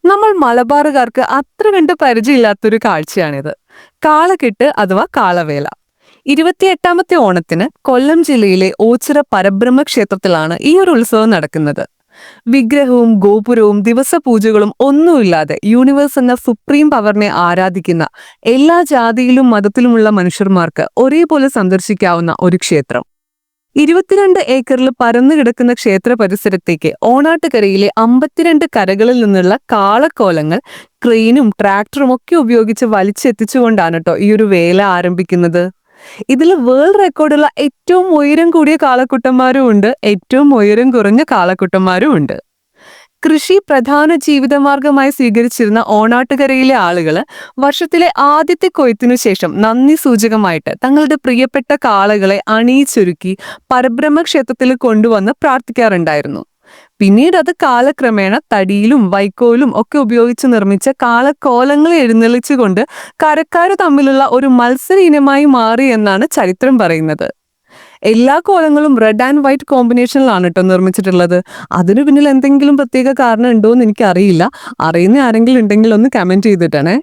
നമ്മൾ മലബാറുകാർക്ക് അത്ര കണ്ട് പരിചയമില്ലാത്തൊരു കാഴ്ചയാണിത്. കാളകെട്ട് അഥവാ കാളവേല. 28ാമത്തെ ഓണത്തിന് കൊല്ലം ജില്ലയിലെ ഓച്ചിറ പരബ്രഹ്മ ക്ഷേത്രത്തിലാണ് ഈ ഒരു ഉത്സവം നടക്കുന്നത്. വിഗ്രഹവും ഗോപുരവും ദിവസപൂജകളും ഒന്നുമില്ലാതെ യൂണിവേഴ്സ് എന്ന സുപ്രീം പവറിനെ ആരാധിക്കുന്ന എല്ലാ ജാതിയിലും മതത്തിലുമുള്ള മനുഷ്യർമാർക്ക് ഒരേപോലെ സന്ദർശിക്കാവുന്ന ഒരു ക്ഷേത്രം. 22 ഏക്കറിൽ പരന്നു കിടക്കുന്ന ക്ഷേത്ര പരിസരത്തേക്ക് ഓണാട്ടുകരയിലെ 52 കരകളിൽ നിന്നുള്ള കാളക്കോലങ്ങൾ ക്രെയിനും ട്രാക്ടറും ഒക്കെ ഉപയോഗിച്ച് വലിച്ചെത്തിച്ചുകൊണ്ടാണ് കേട്ടോ ഈ ഒരു വേല ആരംഭിക്കുന്നത്. ഇതിൽ വേൾഡ് റെക്കോർഡുള്ള ഏറ്റവും ഉയരം കൂടിയ കാളക്കുട്ടന്മാരും ഉണ്ട്, ഏറ്റവും ഉയരം കുറഞ്ഞ കാളക്കുട്ടന്മാരും ഉണ്ട്. കൃഷി പ്രധാന ജീവിതമാർഗമായി സ്വീകരിച്ചിരുന്ന ഓണാട്ടുകരയിലെ ആളുകള് വർഷത്തിലെ ആദ്യത്തെ കൊയ്ത്തിനു ശേഷം നന്ദി സൂചകമായിട്ട് തങ്ങളുടെ പ്രിയപ്പെട്ട കാളകളെ അണിയിച്ചൊരുക്കി പരബ്രഹ്മ ക്ഷേത്രത്തിൽ കൊണ്ടുവന്ന് പ്രാർത്ഥിക്കാറുണ്ടായിരുന്നു. പിന്നീട് അത് കാലക്രമേണ തടിയിലും വൈക്കോലും ഒക്കെ ഉപയോഗിച്ച് നിർമ്മിച്ച കാളക്കോലങ്ങളെ എഴുന്നള്ളിച്ചുകൊണ്ട് കരക്കാര് തമ്മിലുള്ള ഒരു മത്സര ഇനമായി മാറി എന്നാണ് ചരിത്രം പറയുന്നത്. എല്ലാ കോലങ്ങളും റെഡ് ആൻഡ് വൈറ്റ് കോമ്പിനേഷനിലാണ് കേട്ടോ നിർമ്മിച്ചിട്ടുള്ളത്. അതിനു പിന്നിൽ എന്തെങ്കിലും പ്രത്യേക കാരണം ഉണ്ടോ എന്ന് എനിക്കറിയില്ല. അറിയുന്ന ആരെങ്കിലും ഉണ്ടെങ്കിൽ ഒന്ന് കമന്റ് ചെയ്തിട്ടാണേ.